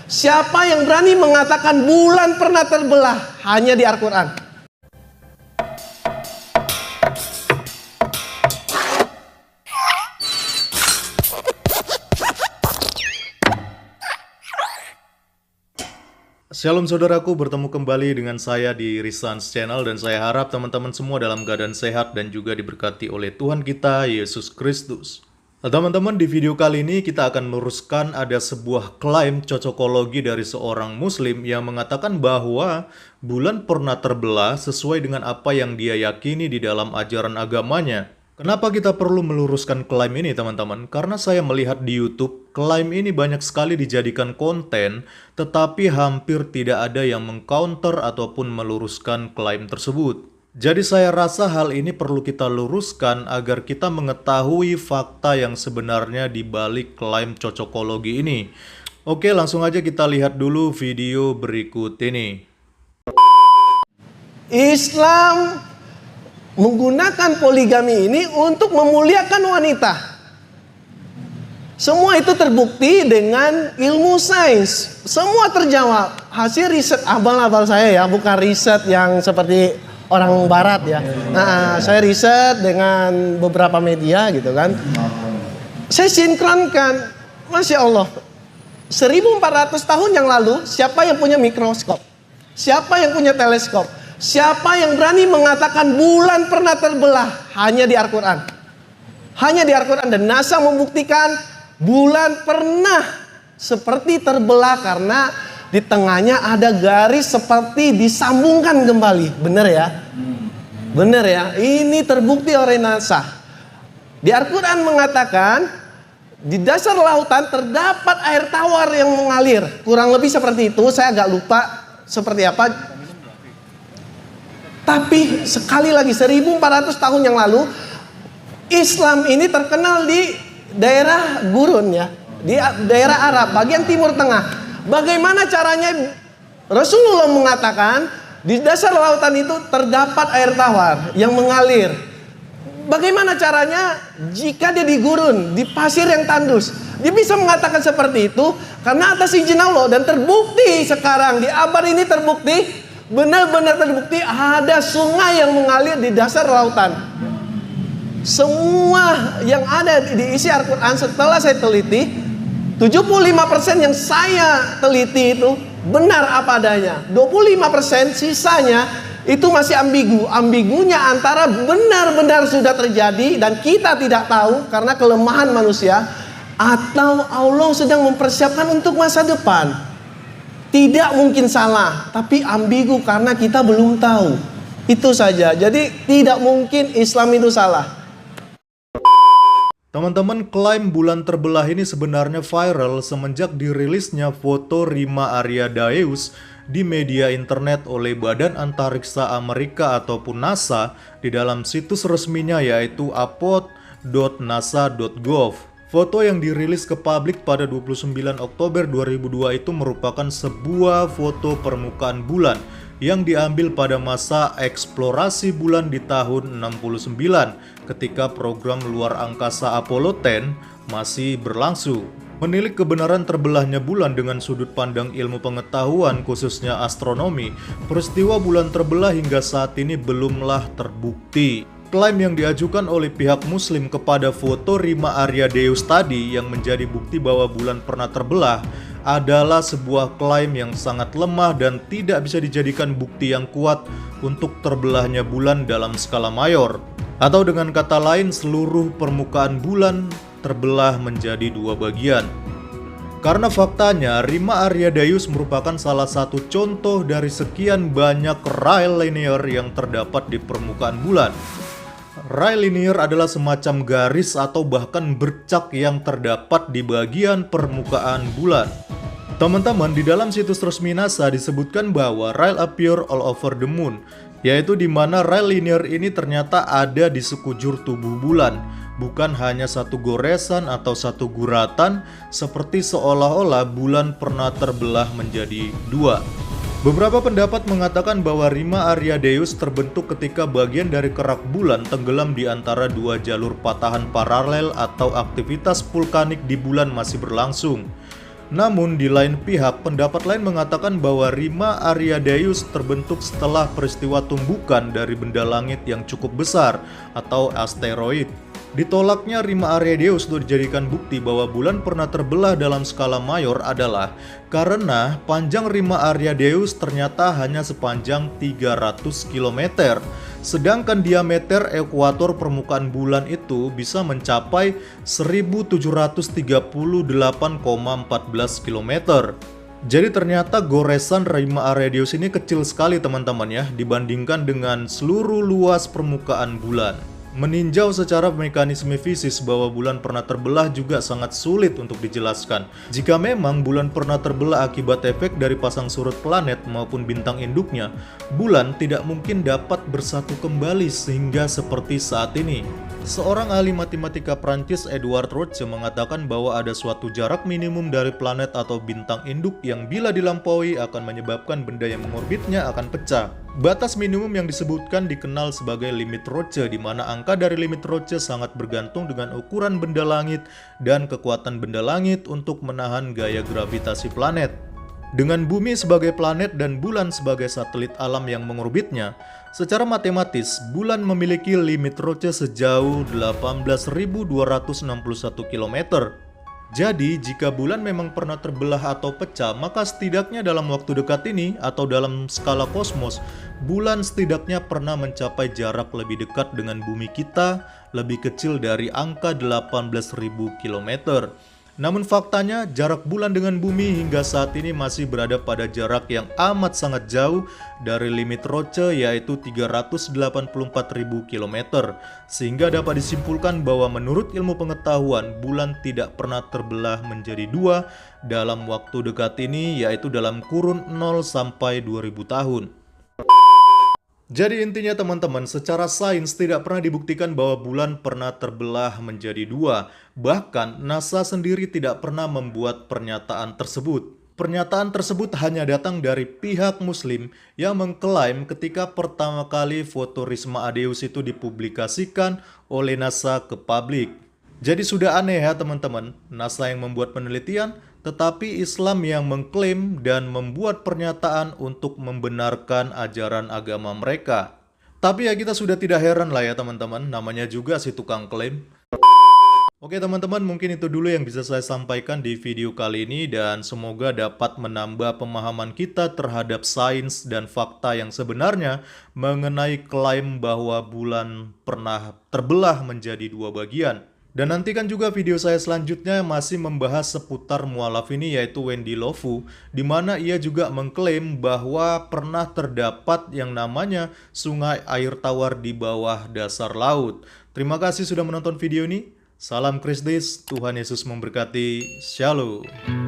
Siapa yang berani mengatakan bulan pernah terbelah? Hanya di Al-Quran. Shalom saudaraku, bertemu kembali dengan saya di Risans Channel dan saya harap teman-teman semua dalam keadaan sehat dan juga diberkati oleh Tuhan kita Yesus Kristus. Nah, teman-teman, di video kali ini kita akan meluruskan ada sebuah klaim cocokologi dari seorang muslim yang mengatakan bahwa bulan pernah terbelah sesuai dengan apa yang dia yakini di dalam ajaran agamanya. Kenapa kita perlu meluruskan klaim ini, teman-teman? Karena saya melihat di YouTube, klaim ini banyak sekali dijadikan konten, tetapi hampir tidak ada yang mengcounter ataupun meluruskan klaim tersebut. Jadi saya rasa hal ini perlu kita luruskan agar kita mengetahui fakta yang sebenarnya di balik klaim cocokologi ini. Oke, langsung aja kita lihat dulu video berikut ini. Islam menggunakan poligami ini untuk memuliakan wanita. Semua itu terbukti dengan ilmu sains. Semua terjawab. Hasil riset abal-abal saya ya, bukan riset yang seperti orang barat ya. Nah, saya riset dengan beberapa media gitu kan. Saya sinkronkan, Masya Allah. 1400 tahun yang lalu, siapa yang punya mikroskop? Siapa yang punya teleskop? Siapa yang berani mengatakan bulan pernah terbelah? Hanya di Al-Quran. Hanya di Al-Quran. Dan NASA membuktikan bulan pernah seperti terbelah karena di tengahnya ada garis seperti disambungkan kembali. Benar ya? Benar ya? Ini terbukti oleh NASA. Di Al-Quran mengatakan di dasar lautan terdapat air tawar yang mengalir. Kurang lebih seperti itu. Saya agak lupa seperti apa. Tapi sekali lagi 1400 tahun yang lalu Islam ini terkenal di daerah gurun ya, di daerah Arab, bagian timur tengah. Bagaimana caranya Rasulullah mengatakan di dasar lautan itu terdapat air tawar yang mengalir. Bagaimana caranya jika dia di gurun, di pasir yang tandus? Dia bisa mengatakan seperti itu karena atas izin Allah. Dan terbukti sekarang di abad ini terbukti, benar-benar terbukti ada sungai yang mengalir di dasar lautan. Semua yang ada di isi Al-Quran setelah saya teliti, 75% yang saya teliti itu benar apa adanya. 25% sisanya itu masih ambigu. Ambigunya antara benar-benar sudah terjadi dan kita tidak tahu karena kelemahan manusia, atau Allah sedang mempersiapkan untuk masa depan. Tidak mungkin salah, tapi ambigu karena kita belum tahu. Itu saja. Jadi tidak mungkin Islam itu salah. Teman-teman, klaim bulan terbelah ini sebenarnya viral semenjak dirilisnya foto Rima Aryadaeus di media internet oleh Badan Antariksa Amerika ataupun NASA di dalam situs resminya yaitu apod.nasa.gov. Foto yang dirilis ke publik pada 29 Oktober 2002 itu merupakan sebuah foto permukaan bulan yang diambil pada masa eksplorasi bulan di tahun 69 ketika program luar angkasa Apollo 10 masih berlangsung. Menilik kebenaran terbelahnya bulan dengan sudut pandang ilmu pengetahuan khususnya astronomi, peristiwa bulan terbelah hingga saat ini belumlah terbukti. Klaim yang diajukan oleh pihak muslim kepada foto Rima Aryadaeus tadi yang menjadi bukti bahwa bulan pernah terbelah adalah sebuah klaim yang sangat lemah dan tidak bisa dijadikan bukti yang kuat untuk terbelahnya bulan dalam skala mayor. Atau dengan kata lain, seluruh permukaan bulan terbelah menjadi dua bagian. Karena faktanya, Rima Aryadaeus merupakan salah satu contoh dari sekian banyak ray linear yang terdapat di permukaan bulan. Ray linear adalah semacam garis atau bahkan bercak yang terdapat di bagian permukaan bulan. Teman-teman, di dalam situs resmi NASA disebutkan bahwa ray appear all over the moon, yaitu di mana ray linear ini ternyata ada di sekujur tubuh bulan, bukan hanya satu goresan atau satu guratan seperti seolah-olah bulan pernah terbelah menjadi dua. Beberapa pendapat mengatakan bahwa Rima Aryadaeus terbentuk ketika bagian dari kerak bulan tenggelam di antara dua jalur patahan paralel atau aktivitas vulkanik di bulan masih berlangsung. Namun di lain pihak, pendapat lain mengatakan bahwa Rima Ariadeus terbentuk setelah peristiwa tumbukan dari benda langit yang cukup besar atau asteroid. Ditolaknya Rima Ariadeus untuk dijadikan bukti bahwa bulan pernah terbelah dalam skala mayor adalah karena panjang Rima Ariadeus ternyata hanya sepanjang 300 km. Sedangkan diameter ekuator permukaan bulan itu bisa mencapai 1738,14 km. Jadi ternyata goresan Rima Ariadeus ini kecil sekali teman-teman ya, dibandingkan dengan seluruh luas permukaan bulan. Meninjau secara mekanisme fisis bahwa bulan pernah terbelah juga sangat sulit untuk dijelaskan. Jika memang bulan pernah terbelah akibat efek dari pasang surut planet maupun bintang induknya, bulan tidak mungkin dapat bersatu kembali sehingga seperti saat ini. Seorang ahli matematika Prancis, Edward Roche, mengatakan bahwa ada suatu jarak minimum dari planet atau bintang induk yang bila dilampaui akan menyebabkan benda yang mengorbitnya akan pecah. Batas minimum yang disebutkan dikenal sebagai limit Roche, di mana angka dari limit Roche sangat bergantung dengan ukuran benda langit dan kekuatan benda langit untuk menahan gaya gravitasi planet. Dengan bumi sebagai planet dan bulan sebagai satelit alam yang mengorbitnya, secara matematis bulan memiliki limit Roche sejauh 18.261 km. Jadi, jika bulan memang pernah terbelah atau pecah, maka setidaknya dalam waktu dekat ini atau dalam skala kosmos, bulan setidaknya pernah mencapai jarak lebih dekat dengan bumi kita, lebih kecil dari angka 18.000 km. Namun faktanya, jarak bulan dengan bumi hingga saat ini masih berada pada jarak yang amat sangat jauh dari limit Roche, yaitu 384.000 km. Sehingga dapat disimpulkan bahwa menurut ilmu pengetahuan, bulan tidak pernah terbelah menjadi dua dalam waktu dekat ini, yaitu dalam kurun 0 sampai 2000 tahun. Jadi intinya teman-teman, secara sains tidak pernah dibuktikan bahwa bulan pernah terbelah menjadi dua. Bahkan NASA sendiri tidak pernah membuat pernyataan tersebut. Pernyataan tersebut hanya datang dari pihak Muslim yang mengklaim ketika pertama kali foto Rima Ariadeus itu dipublikasikan oleh NASA ke publik. Jadi sudah aneh ya teman-teman, NASA yang membuat penelitian, tetapi Islam yang mengklaim dan membuat pernyataan untuk membenarkan ajaran agama mereka. Tapi ya kita sudah tidak heran lah ya teman-teman, namanya juga si tukang klaim. Oke teman-teman, mungkin itu dulu yang bisa saya sampaikan di video kali ini dan semoga dapat menambah pemahaman kita terhadap sains dan fakta yang sebenarnya mengenai klaim bahwa bulan pernah terbelah menjadi dua bagian. Dan nantikan juga video saya selanjutnya yang masih membahas seputar mualaf ini, yaitu Wendy Lofu, di mana ia juga mengklaim bahwa pernah terdapat yang namanya sungai air tawar di bawah dasar laut. Terima kasih sudah menonton video ini. Salam Kristus, Tuhan Yesus memberkati. Shalom.